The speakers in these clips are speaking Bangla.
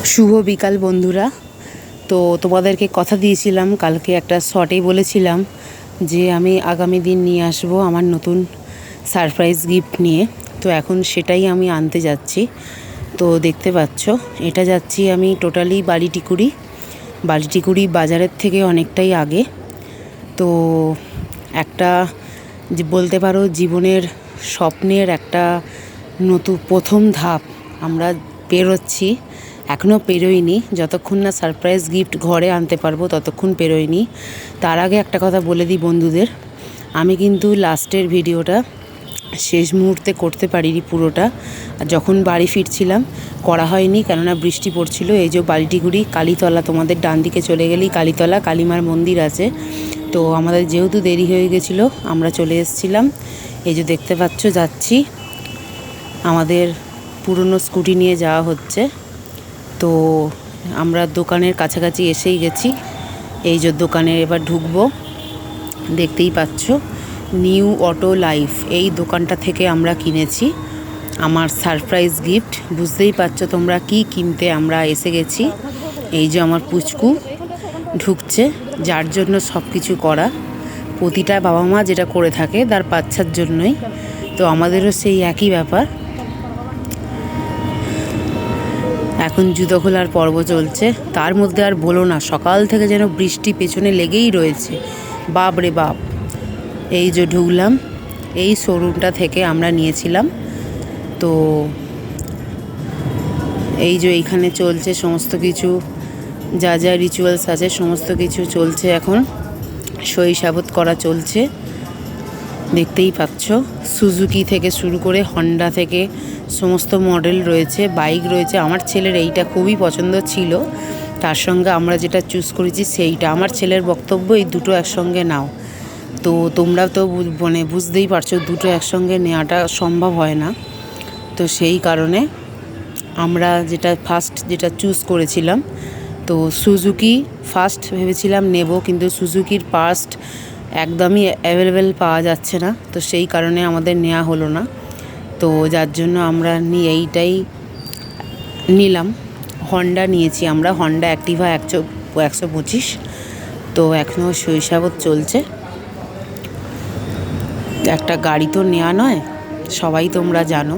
শুভ বিকাল বন্ধুরা। তো তোমাদেরকে কথা দিয়েছিলাম, কালকে একটা শর্টে বলেছিলাম যে আমি আগামী দিন নিয়ে আসবো আমার নতুন সারপ্রাইজ গিফট নিয়ে। তো এখন সেটাই আমি আনতে যাচ্ছি। তো দেখতে পাচ্ছ, এটা যাচ্ছি আমি টোটালি বালিটিকুড়ি বাজারের থেকে অনেকটাই আগে। তো একটা যে বলতে পারো জীবনের স্বপ্নের একটা নতুন প্রথম ধাপ আমরা পেরোচ্ছি। এখনও পেরোইনি, যতক্ষণ না সারপ্রাইজ গিফট ঘরে আনতে পারবো ততক্ষণ পেরোইনি। তার আগে একটা কথা বলে দিই বন্ধুদের, আমি কিন্তু লাস্টের ভিডিওটা শেষ মুহূর্তে করতে পারিনি পুরোটা। যখন বাড়ি ফিরছিলাম করা হয়নি, কেননা বৃষ্টি পড়ছিল। এই যে বালিটিগুড়ি কালীতলা, তোমাদের ডান দিকে চলে গেলেই কালীতলা কালীমার মন্দির আছে। তো আমাদের যেহেতু দেরি হয়ে গেছিলো আমরা চলে এসেছিলাম। এই যে দেখতে পাচ্ছ যাচ্ছি, আমাদের পুরনো স্কুটি নিয়ে যাওয়া হচ্ছে। তো আমরা দোকানের কাছাকাছি এসেই গেছি। এই যে দোকানে এবার ঢুকবো, দেখতেই পাচ্ছ নিউ অটো লাইফ, এই দোকানটা থেকে আমরা কিনেছি আমার সারপ্রাইজ গিফট। বুঝতেই পারছো তোমরা কি কিনতে আমরা এসে গেছি। এই যে আমার পুচকু ঢুকছে, যার জন্য সব কিছু করা, প্রতিটা বাবা মা যেটা করে থাকে তার বাচ্চার জন্যই। তো আমাদেরও সেই একই ব্যাপার। এখন জুতো খোলার পর্ব চলছে, তার মধ্যে আর বলো না, সকাল থেকে যেন বৃষ্টি পেছনে লেগেই রয়েছে, বাপ রে বাপ। এই যে ঢুকলাম, এই শোরুমটা থেকে আমরা নিয়েছিলাম। তো এই যে এইখানে চলছে সমস্ত কিছু, যা যা রিচুয়ালস আছে সমস্ত কিছু চলছে এখন, সই সাবত করা চলছে। দেখতেই পাচ্ছ সুজুকি থেকে শুরু করে হন্ডা থেকে সমস্ত মডেল রয়েছে, বাইক রয়েছে। আমার ছেলের এইটা খুবই পছন্দ ছিল, তার সঙ্গে আমরা যেটা চুজ করেছি সেইটা। আমার ছেলের বক্তব্য এই দুটো একসঙ্গে নাও। তো তোমরা তো মানে বুঝতেই পারছো দুটো একসঙ্গে নেওয়াটা সম্ভব হয় না। তো সেই কারণে আমরা যেটা চুজ করেছিলাম, তো সুজুকি ফার্স্ট ভেবেছিলাম নেব, কিন্তু সুজুকির পার্টস একদমই অ্যাভেলেবেল পাওয়া যাচ্ছে না। তো সেই কারণে আমাদের নেওয়া হলো না। তো যার জন্য আমরা এইটাই নিলাম, হন্ডা নিয়েছি আমরা, হন্ডা অ্যাক্টিভা 125। তো এখনও শৈশাবত চলছে। একটা গাড়ি তো নেওয়া নয়, সবাই তোমরা জানো।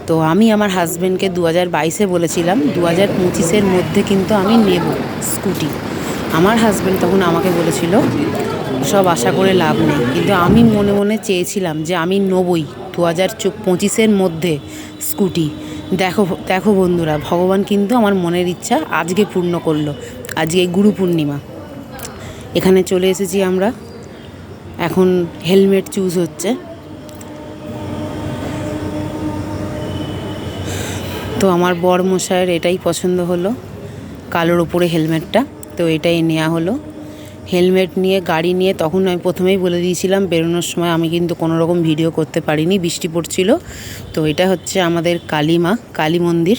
তো আমি আমার হাজব্যান্ডকে 2022-এ বলেছিলাম 2025-এর মধ্যে কিন্তু আমি নেব স্কুটি। আমার হাজব্যান্ড তখন আমাকে বলেছিল সব আশা করে লাভ নেই, কিন্তু আমি মনে মনে চেয়েছিলাম যে আমি নেবই 2025-এর মধ্যে স্কুটি। দেখো বন্ধুরা, ভগবান কিন্তু আমার মনের ইচ্ছা আজকে পূর্ণ করলো। আজকে গুরু পূর্ণিমা, এখানে চলে এসেছি আমরা। এখন হেলমেট চুজ হচ্ছে। তো আমার বরমশাইয়ের এটাই পছন্দ হলো, কালোর ওপরে হেলমেটটা। তো এটাই নেওয়া হলো। হেলমেট নিয়ে গাড়ি নিয়ে তখন আমি প্রথমেই বলে দিয়েছিলাম, বেরোনোর সময় আমি কিন্তু কোনো রকম ভিডিও করতে পারিনি, বৃষ্টি পড়ছিল। তো এটা হচ্ছে আমাদের কালী মন্দির।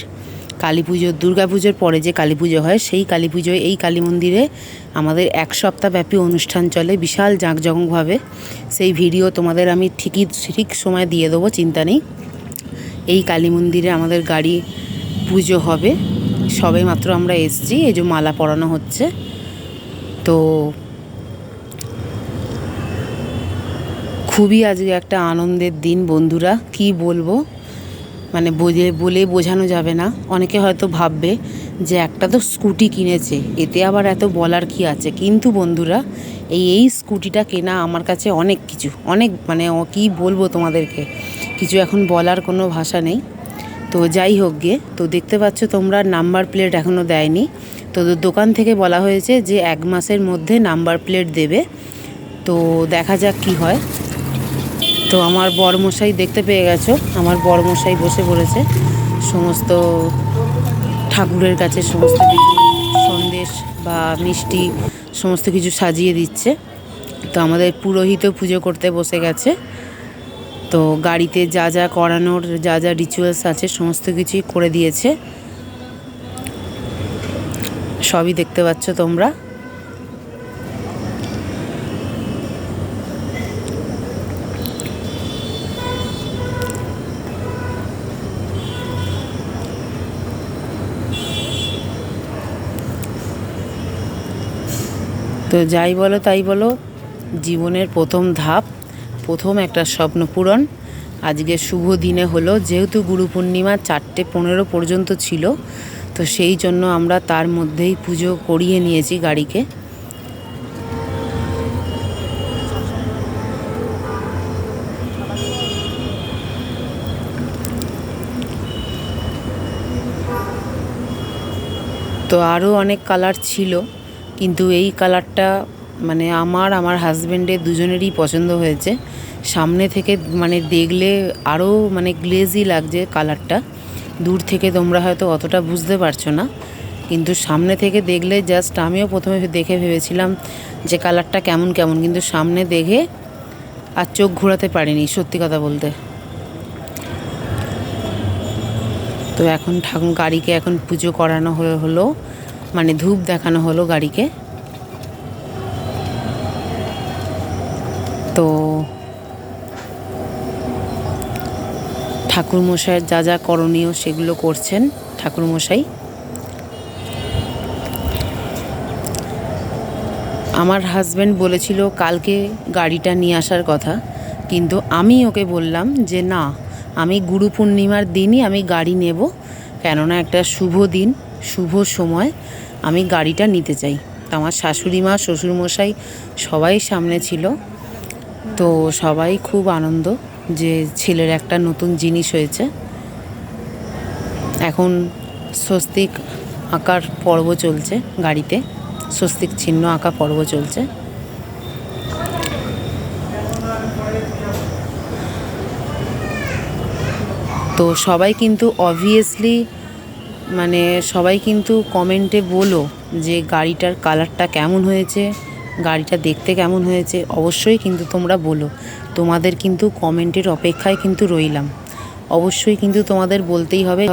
কালী পুজো, দুর্গা পুজোর পরে যে কালী পুজো হয়, সেই কালী পুজোয় এই কালী মন্দিরে আমাদের 1 সপ্তাহব্যাপী অনুষ্ঠান চলে, বিশাল জাঁকজমকভাবে। সেই ভিডিও তোমাদের আমি ঠিক সময় দিয়ে দেবো, চিন্তা নেই। এই কালী মন্দিরে আমাদের গাড়ি পুজো হবে। সবে মাত্র আমরা এসেছি, এই যে মালা পরানো হচ্ছে। তো খুবই আজকে একটা আনন্দের দিন বন্ধুরা, কি বলবো, মানে বলে বোঝানো যাবে না। অনেকে হয়তো ভাববে যে একটা তো স্কুটি কিনেছে, এতে আবার এত বলার কি আছে। কিন্তু বন্ধুরা, এই স্কুটিটা কেনা আমার কাছে অনেক মানে কী বলবো তোমাদেরকে, কিছু এখন বলার কোনো ভাষা নেই। তো যাই হোক গে, তো দেখতে পাচ্ছ তোমরা নাম্বার প্লেট এখনও দেয়নি। তো দোকান থেকে বলা হয়েছে যে 1 মাসের মধ্যে নাম্বার প্লেট দেবে। তো দেখা যাক কি হয়। তো আমার বরমশাই দেখতে পেয়ে গেছো, আমার বরমশাই বসে পড়েছে সমস্ত ঠাকুরের কাছে সমস্ত কিছু সন্দেশ বা মিষ্টি সমস্ত কিছু সাজিয়ে দিচ্ছে। তো আমাদের পুরোহিতও পুজো করতে বসে গেছে। তো গাড়িতে যা যা করানোর, যা যা রিচুয়ালস আছে সমস্ত কিছুই করে দিয়েছে, সবই দেখতে পাচ্ছ তোমরা। তো যাই বলো তাই বলো, জীবনের প্রথম ধাপ, প্রথম একটা স্বপ্ন পূরণ আজকে শুভ দিনে হলো। যেহেতু গুরু পূর্ণিমা 4:15 পর্যন্ত ছিল, তো সেই জন্য আমরা তার মধ্যেই পুজো করিয়ে নিয়েছি গাড়িকে। তো আরও অনেক কালার ছিল, কিন্তু এই কালারটা মানে আমার হাজব্যান্ডের দুজনেরই পছন্দ হয়েছে। সামনে থেকে মানে দেখলে আরও মানে গ্লেজি লাগছে কালারটা। দূর থেকে তোমরা হয়তো অতটা বুঝতে পারছো না, কিন্তু সামনে থেকে দেখলে জাস্ট আমিও প্রথমে দেখে ভেবেছিলাম যে কালারটা কেমন কেমন, কিন্তু সামনে দেখে আর চোখ ঘোরাতে পারিনি, সত্যি কথা বলতে। তো এখন গাড়িকে এখন পুজো করানো হলো, মানে ধূপ দেখানো হলো গাড়িকে। তো ঠাকুরমশাইয়ের যা যা করণীয় সেগুলো করছেন ঠাকুরমশাই। আমার হাজব্যান্ড বলেছিল কালকে গাড়িটা নিয়ে আসার কথা, কিন্তু আমি ওকে বললাম যে না, আমি গুরু পূর্ণিমার দিনই আমি গাড়ি নেব, কেননা একটা শুভ দিন, শুভ সময় আমি গাড়িটা নিতে চাই। তো আমার শাশুড়ি মা, শ্বশুরমশাই সবাই সামনে ছিল। তো সবাই খুব আনন্দ যে ছেলের একটা নতুন জিনিস হয়েছে। এখন স্বস্তিক আঁকার পর্ব চলছে গাড়িতে, স্বস্তিক চিহ্ন আঁকা পর্ব চলছে। তো সবাই কিন্তু অবভিয়াসলি মানে সবাই কিন্তু কমেন্টে বলো যে গাড়িটার কালারটা কেমন হয়েছে, গাড়িটা দেখতে কেমন হয়েছে, অবশ্যই কিন্তু তোমরা বলো। তোমাদের কিন্তু কমেন্টের অপেক্ষায় কিন্তু রইলাম, অবশ্যই কিন্তু তোমাদের বলতেই হবে।